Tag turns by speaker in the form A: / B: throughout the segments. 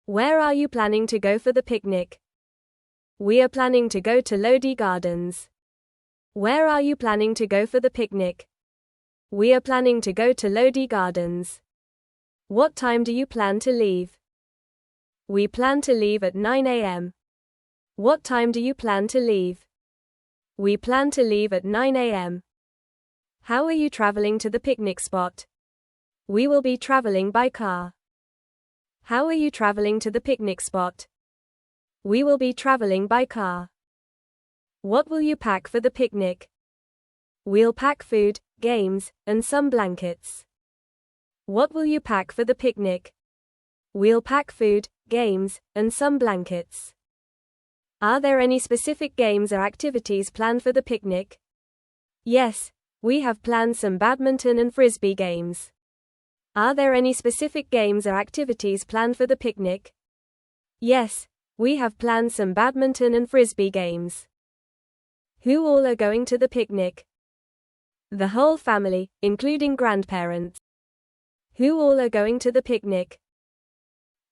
A: Where are you planning to go for the picnic? We are planning to go to Lodi Gardens. Where are you planning to go for the picnic? We are planning to go to Lodi Gardens. What time do you plan to leave? We plan to leave at 9 a.m. What time do you plan to leave? We plan to leave at 9 a.m. How are you traveling to the picnic spot? We will be traveling by car. How are you traveling to the picnic spot? We will be traveling by car. What will you pack for the picnic? We'll pack food, games, and some blankets. What will you pack for the picnic? We'll pack food, games, and some blankets. Are there any specific games or activities planned for the picnic? Yes, we have planned some badminton and frisbee games. Are there any specific games or activities planned for the picnic? Yes, we have planned some badminton and frisbee games. Who all are going to the picnic? The whole family, including grandparents. Who all are going to the picnic?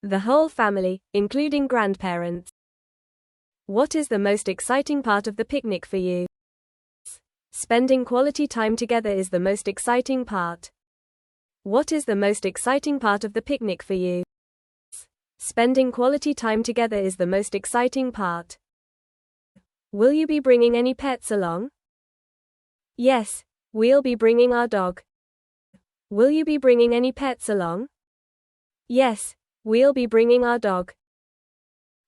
A: The whole family, including grandparents. What is the most exciting part of the picnic for you? Spending quality time together is the most exciting part. What is the most exciting part of the picnic for you? Spending quality time together is the most exciting part. Will you be bringing any pets along? Yes, we'll be bringing our dog. Will you be bringing any pets along? Yes, we'll be bringing our dog.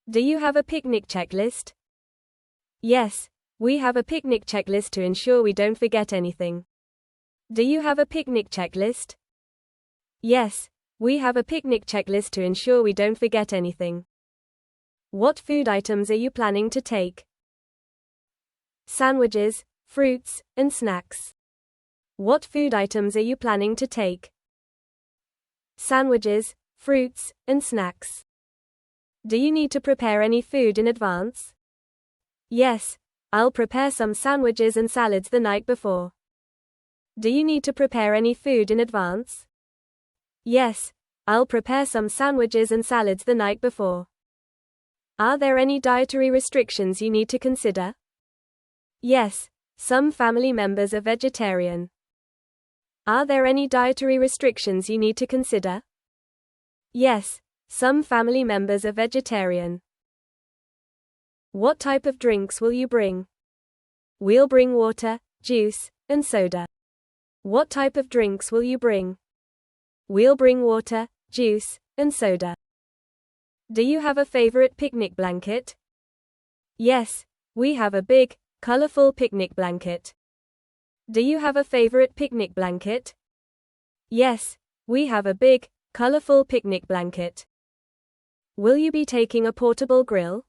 A: Do you have a picnic checklist? Yes, we have a picnic checklist to ensure we don't forget anything. Do you have a picnic checklist? Yes, we have a picnic checklist to ensure we don't forget anything. What food items are you planning to take? Sandwiches, fruits, and snacks. What food items are you planning to take? Sandwiches, fruits, and snacks. Do you need to prepare any food in advance? Yes, I'll prepare some sandwiches and salads the night before. Do you need to prepare any food in advance? Yes, I'll prepare some sandwiches and salads the night before. Are there any dietary restrictions you need to consider? Yes, some family members are vegetarian. Are there any dietary restrictions you need to consider? Yes, some family members are vegetarian. What type of drinks will you bring? We'll bring water, juice, and soda. What type of drinks will you bring? We'll bring water, juice, and soda. Do you have a favorite picnic blanket? Yes, we have a big, colorful picnic blanket. Do you have a favorite picnic blanket? Yes, we have a big, colorful picnic blanket. Will you be taking a portable grill?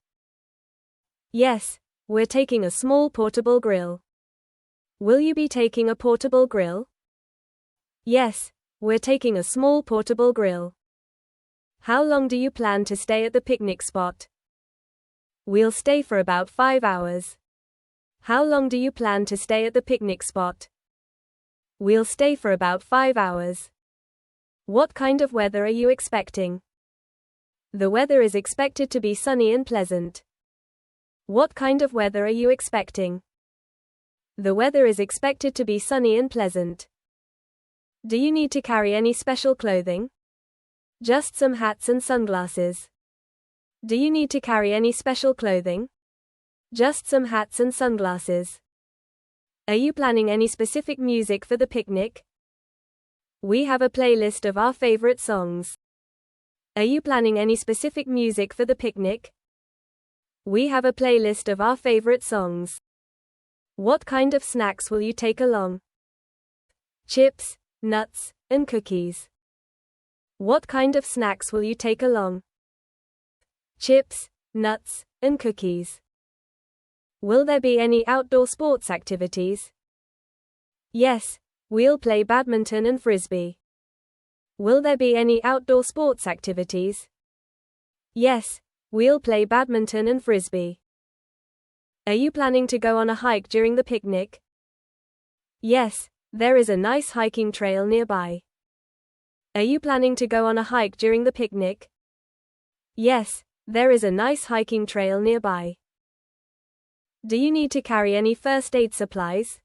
A: Yes, we're taking a small portable grill. Will you be taking a portable grill? Yes, we're taking a small portable grill. How long do you plan to stay at the picnic spot? We'll stay for about 5 hours. How long do you plan to stay at the picnic spot? We'll stay for about 5 hours. What kind of weather are you expecting? The weather is expected to be sunny and pleasant. What kind of weather are you expecting? The weather is expected to be sunny and pleasant. Do you need to carry any special clothing? Just some hats and sunglasses. Do you need to carry any special clothing? Just some hats and sunglasses. Are you planning any specific music for the picnic? We have a playlist of our favorite songs. Are you planning any specific music for the picnic? We have a playlist of our favorite songs. What kind of snacks will you take along? Chips, nuts, and cookies. What kind of snacks will you take along? Chips, nuts, and cookies. Will there be any outdoor sports activities? Yes, we'll play badminton and frisbee. Will there be any outdoor sports activities? Yes, we'll play badminton and frisbee. Are you planning to go on a hike during the picnic? Yes, there is a nice hiking trail nearby. Are you planning to go on a hike during the picnic? Yes, there is a nice hiking trail nearby. Do you need to carry any first aid supplies?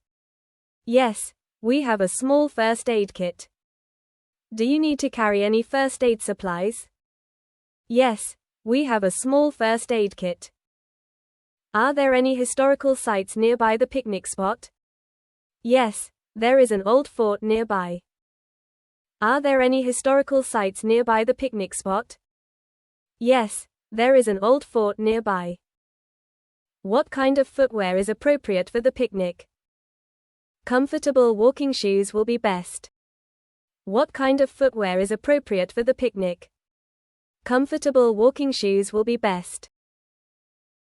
A: Yes, we have a small first aid kit. Do you need to carry any first aid supplies? Yes, we have a small first aid kit. Are there any historical sites nearby the picnic spot? Yes, there is an old fort nearby. Are there any historical sites nearby the picnic spot? Yes, there is an old fort nearby. What kind of footwear is appropriate for the picnic? Comfortable walking shoes will be best. What kind of footwear is appropriate for the picnic? Comfortable walking shoes will be best.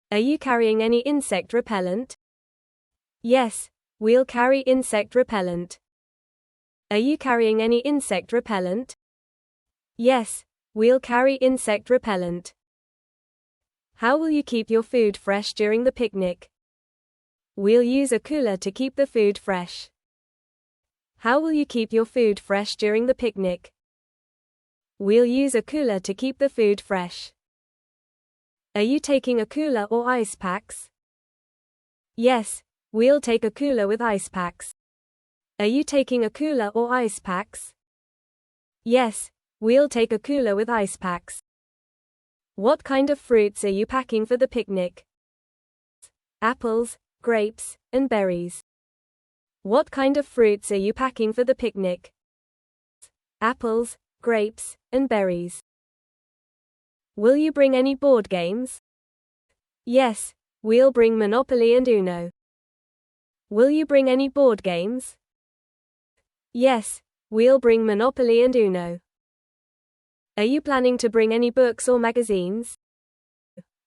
A: Are you carrying any insect repellent? Yes, we'll carry insect repellent. Are you carrying any insect repellent? Yes, we'll carry insect repellent. How will you keep your food fresh during the picnic? We'll use a cooler to keep the food fresh. How will you keep your food fresh during the picnic? We'll use a cooler to keep the food fresh. Are you taking a cooler or ice packs? Yes, we'll take a cooler with ice packs. Are you taking a cooler or ice packs? Yes, we'll take a cooler with ice packs. What kind of fruits are you packing for the picnic? Apples, grapes, and berries. What kind of fruits are you packing for the picnic? Apples, grapes, and berries. Will you bring any board games? Yes, we'll bring Monopoly and Uno. Will you bring any board games? Yes, we'll bring Monopoly and Uno. Are you planning to bring any books or magazines?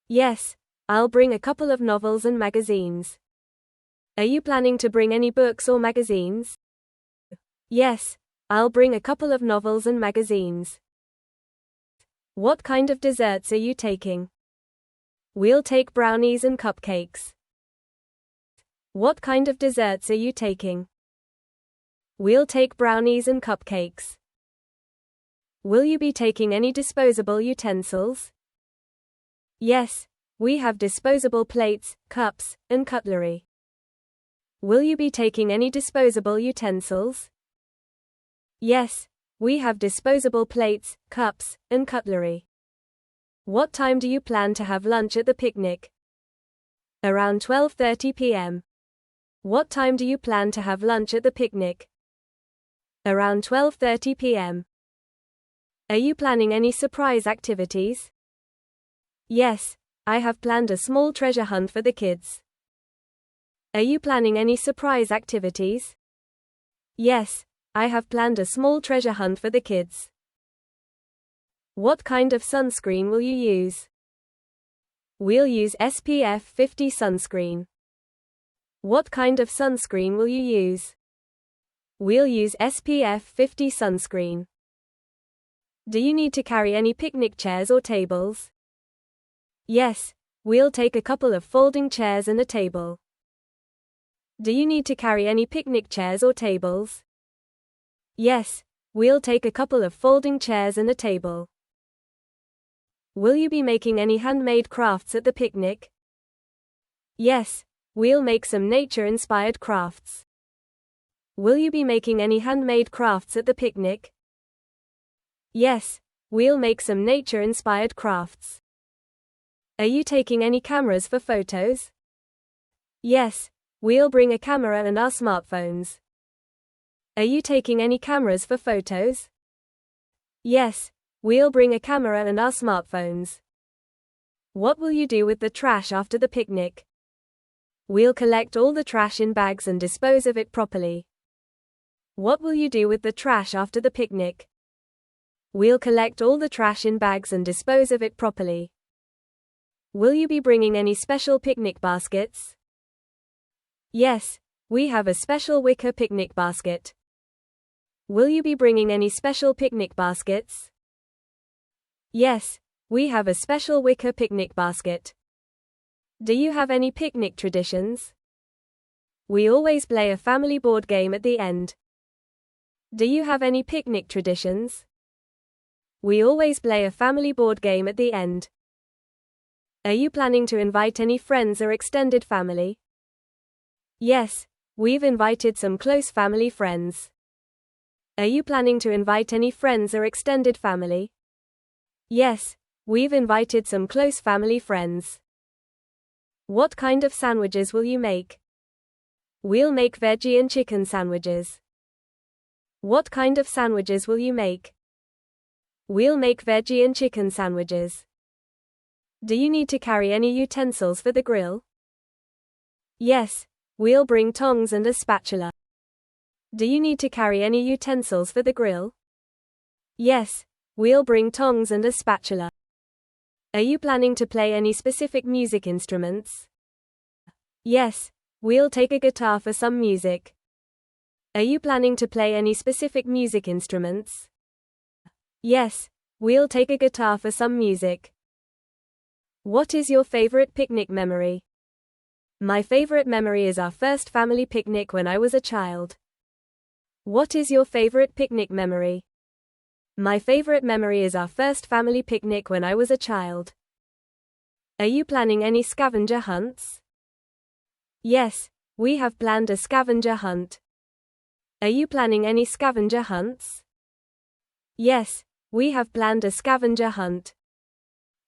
A: Yes, I'll bring a couple of novels and magazines. Are you planning to bring any books or magazines? Yes, I'll bring a couple of novels and magazines. What kind of desserts are you taking? We'll take brownies and cupcakes. What kind of desserts are you taking? We'll take brownies and cupcakes. Will you be taking any disposable utensils? Yes, we have disposable plates, cups, and cutlery. Will you be taking any disposable utensils? Yes, we have disposable plates, cups, and cutlery. What time do you plan to have lunch at the picnic? Around 12:30 p.m. What time do you plan to have lunch at the picnic? Around 12:30 p.m. Are you planning any surprise activities? Yes, I have planned a small treasure hunt for the kids. Are you planning any surprise activities? Yes, I have planned a small treasure hunt for the kids. What kind of sunscreen will you use? We'll use SPF 50 sunscreen. What kind of sunscreen will you use? We'll use SPF 50 sunscreen. Do you need to carry any picnic chairs or tables? Yes, we'll take a couple of folding chairs and a table. Do you need to carry any picnic chairs or tables? Yes, we'll take a couple of folding chairs and a table. Will you be making any handmade crafts at the picnic? Yes, we'll make some nature-inspired crafts. Will you be making any handmade crafts at the picnic? Yes, we'll make some nature-inspired crafts. Are you taking any cameras for photos? Yes, we'll bring a camera and our smartphones. Are you taking any cameras for photos? Yes, we'll bring a camera and our smartphones. What will you do with the trash after the picnic? We'll collect all the trash in bags and dispose of it properly. What will you do with the trash after the picnic? We'll collect all the trash in bags and dispose of it properly. Will you be bringing any special picnic baskets? Yes, we have a special wicker picnic basket. Will you be bringing any special picnic baskets? Yes, we have a special wicker picnic basket. Do you have any picnic traditions? We always play a family board game at the end. Do you have any picnic traditions? We always play a family board game at the end. Are you planning to invite any friends or extended family? Yes, we've invited some close family friends. Are you planning to invite any friends or extended family? Yes, we've invited some close family friends. What kind of sandwiches will you make? We'll make veggie and chicken sandwiches. What kind of sandwiches will you make? We'll make veggie and chicken sandwiches. Do you need to carry any utensils for the grill? Yes, we'll bring tongs and a spatula. Do you need to carry any utensils for the grill? Yes, we'll bring tongs and a spatula. Are you planning to play any specific music instruments? Yes, we'll take a guitar for some music. Are you planning to play any specific music instruments? Yes, we'll take a guitar for some music. What is your favorite picnic memory? My favorite memory is our first family picnic when I was a child. What is your favorite picnic memory? My favorite memory is our first family picnic when I was a child. Are you planning any scavenger hunts? Yes, we have planned a scavenger hunt. Are you planning any scavenger hunts? Yes, we have planned a scavenger hunt.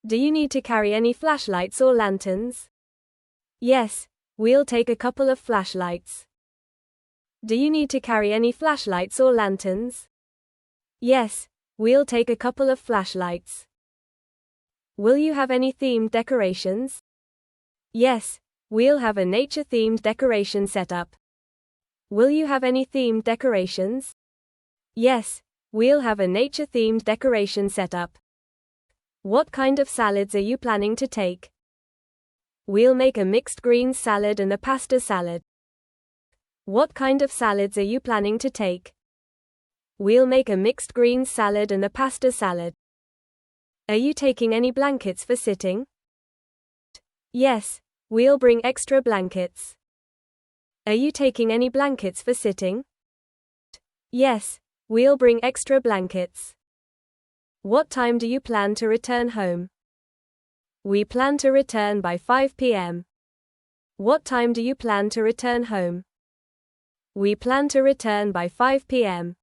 A: Do you need to carry any flashlights or lanterns? Yes, we'll take a couple of flashlights. Do you need to carry any flashlights or lanterns? Yes, we'll take a couple of flashlights. Will you have any themed decorations? Yes, we'll have a nature-themed decoration set up. Will you have any themed decorations? Yes, we'll have a nature-themed decoration set up. What kind of salads are you planning to take? We'll make a mixed greens salad and a pasta salad. What kind of salads are you planning to take? We'll make a mixed greens salad and a pasta salad. Are you taking any blankets for sitting? Yes, we'll bring extra blankets. Are you taking any blankets for sitting? Yes, we'll bring extra blankets. What time do you plan to return home? We plan to return by 5 p.m. What time do you plan to return home? We plan to return by 5 p.m.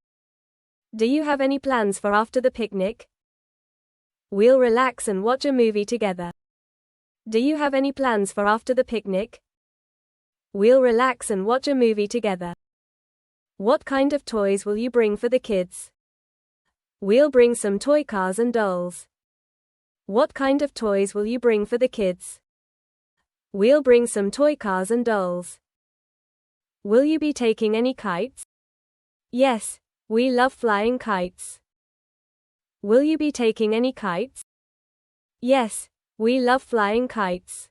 A: Do you have any plans for after the picnic? We'll relax and watch a movie together. Do you have any plans for after the picnic? We'll relax and watch a movie together. What kind of toys will you bring for the kids? We'll bring some toy cars and dolls. What kind of toys will you bring for the kids? We'll bring some toy cars and dolls. Will you be taking any kites? Yes, we love flying kites. Will you be taking any kites? Yes, we love flying kites.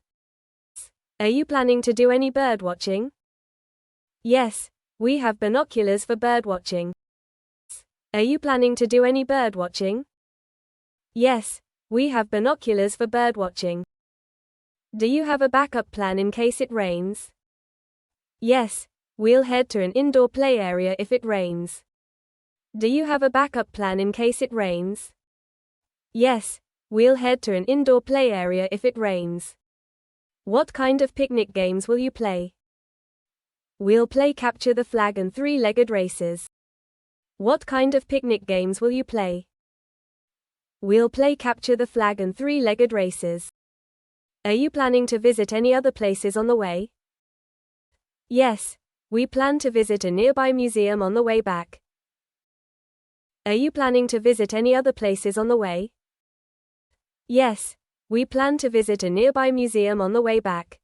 A: Are you planning to do any bird watching? Yes, we have binoculars for bird watching. Are you planning to do any bird watching? Yes, we have binoculars for bird watching. Do you have a backup plan in case it rains? Yes, we'll head to an indoor play area if it rains. Do you have a backup plan in case it rains? Yes, we'll head to an indoor play area if it rains. What kind of picnic games will you play? We'll play capture the flag and three-legged races. What kind of picnic games will you play? We'll play capture the flag and three-legged races. Are you planning to visit any other places on the way? Yes, we plan to visit a nearby museum on the way back. Are you planning to visit any other places on the way? Yes, we plan to visit a nearby museum on the way back.